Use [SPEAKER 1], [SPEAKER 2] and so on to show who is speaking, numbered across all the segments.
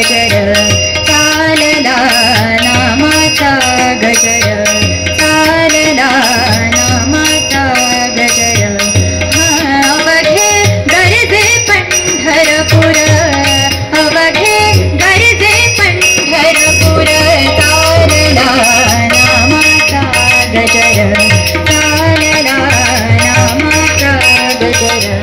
[SPEAKER 1] गजर चालला नामाचा गजर चालला नामाचा गजर अवघे गरजे पंढरपूर अवघे गरजे पंढरपूर चालला नामाचा गजर चालला नामाचा गजर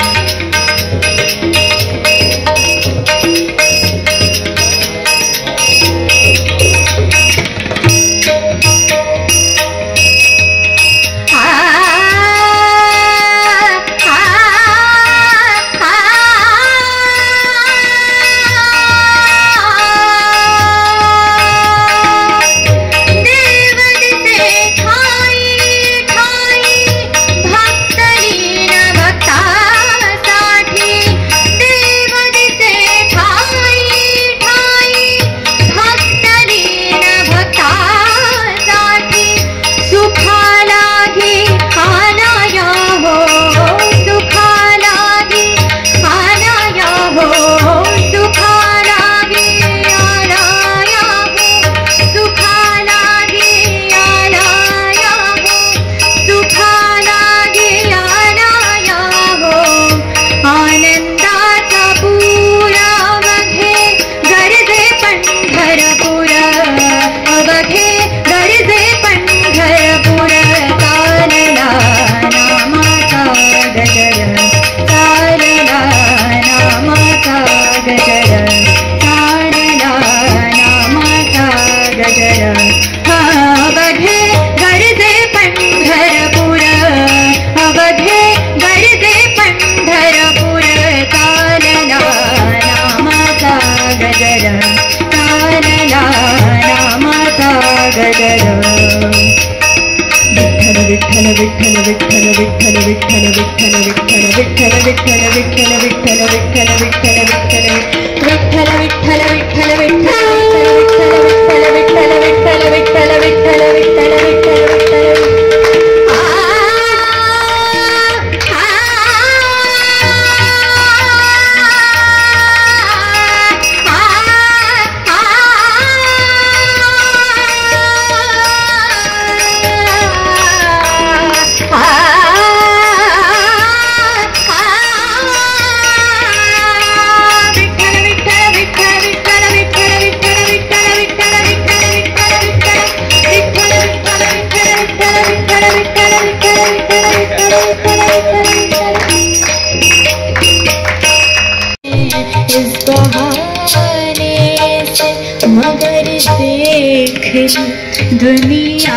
[SPEAKER 2] दुनिया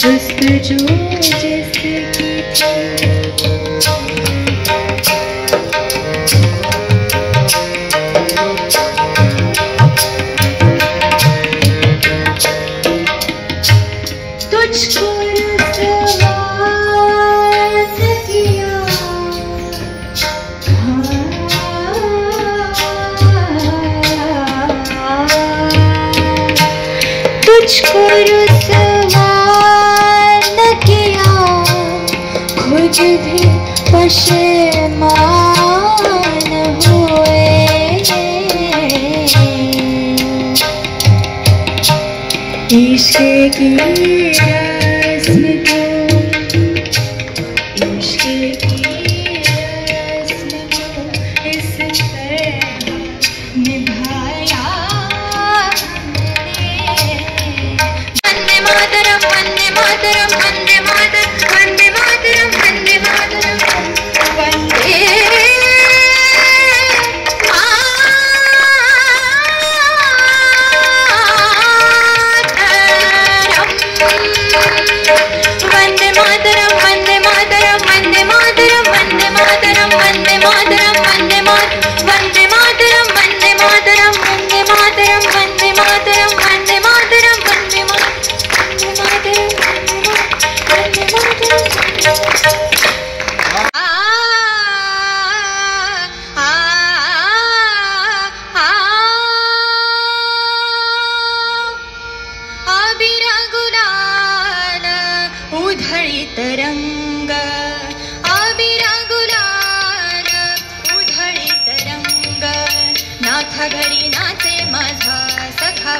[SPEAKER 2] जस्तजू जिसकी तुझको तुझको रुसवा न किया खुद भी पशेमान हुए इश्क की रस्म को इश्क की रस्म को इस तरह निभाया वंदे मातरम वंदे मातरम वंदे मातरम वंदे मातरम वंदे मातरम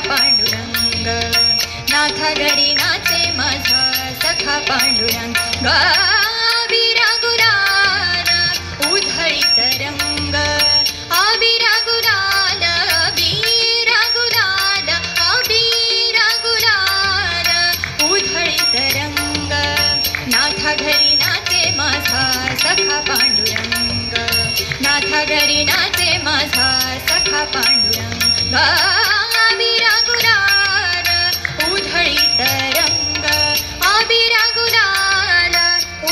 [SPEAKER 1] पांडुरंग नाथा घरी नाचे माझा सखा पांडुरंग आबिरा गुलाल उधळीत रंग आबिरा गुलाल बीरा गुलाल आबिरा गुलाल उधळीत रंग नाथा घरी नाचे माझा सखा पांडुरंग नाथा घरी नाचे माझा सखा पांडुरंग आबिरा गुलाल उधळीत रंग आबिरा गुलाल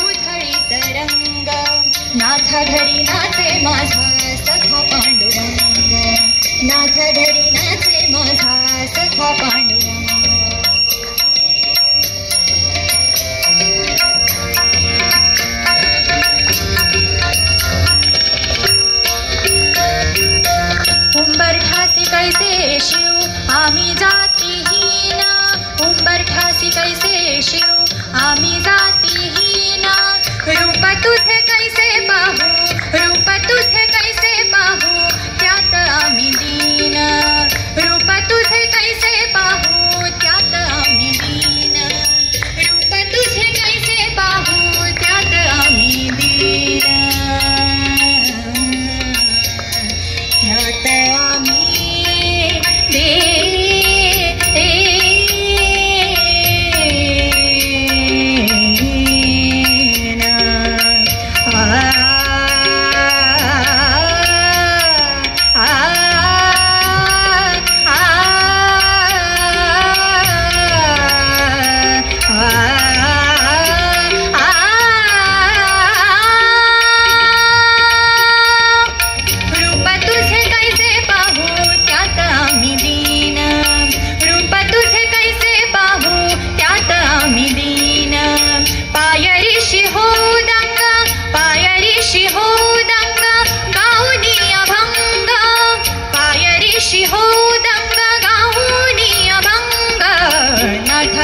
[SPEAKER 1] उधळीत रंग नाथा घरी नाचे माझा सखा पांडुरंग नाथा घरी नाचे माझा सखा पांडुरंग उंबरठासी कैसे शिव आम्ही जातीहीन उंबरठासी कैसे शिव आम्ही जातीहीन रूप तुझे कैसे पाहू रूप तुझे कैसे पाहू त्यात आम्ही दीन रूप तुझे कैसे पाहू त्यात आम्ही दीन रूप तुझे कैसे पाहू त्यात आम्ही दीन त्यात आम्ही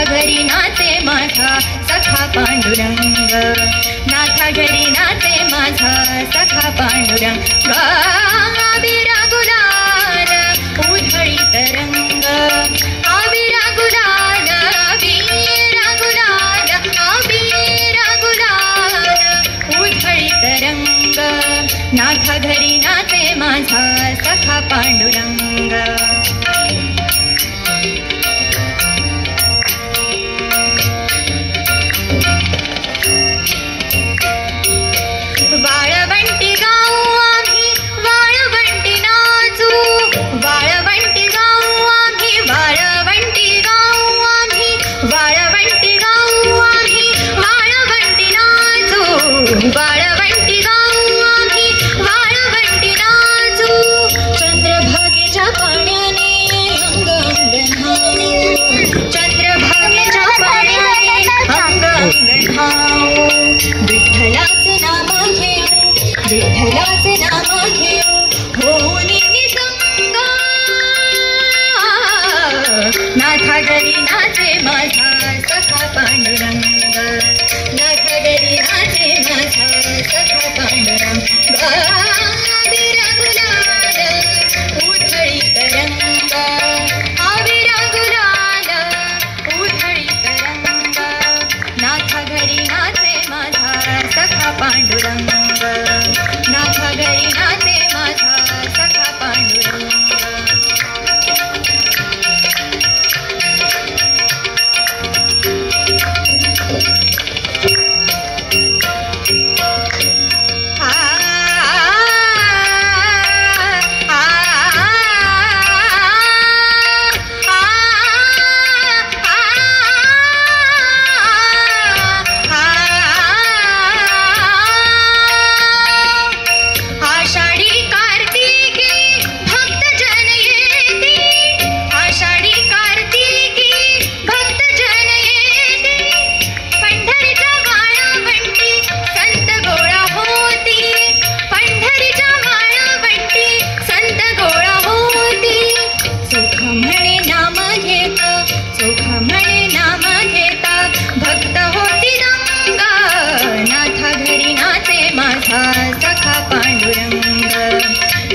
[SPEAKER 1] घरी नाचे माझा सखा पांडुरंग नाथा घरी नाचे माझा सखा पांडुरंग आबिरा गुलाल उधळीत रंग आबिरा गुलाल बीरा गुलाल आबिरा गुलाल उधळीत रंग नाथा घरी नाचे माझा सखा पांडुरंग वाळवंटी गाऊ आम्ही वाळवंटी नाचू वाळवंटी गाऊ आम्ही वाळवंटी गाऊ आम्ही वाळवंटी गाऊ आम्ही वाळवंटी नाचू वाळवंटी गाऊ आम्ही वाळवंटी नाचू चंद्रभागेच्या पाण्याने अंग अंग न्हाऊ चंद्रभागेच्या पाण्याने अंग अंग न्हाऊ विठ्ठलाचे नाम घेऊ विठ्ठलाचे नाम घेऊ होनी निसंग नाथा घरी नाचे माझा सखा पांडुरंग नाथा घरी नाचे माझा सखा पांडुरंग आबिरा गुलाल उधळीत रंग आबिरा गुलाल उधळीत रंग नाथा घरी नाचे माझा सखा पांडुरंग नाथा घरी नाचे माझा सखा पांडुरंग सखा पांडुरंग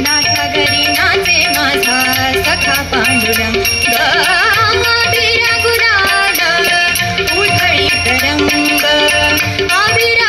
[SPEAKER 1] नाथा घरी नाचे माझा सखा पांडुरंग। अविरा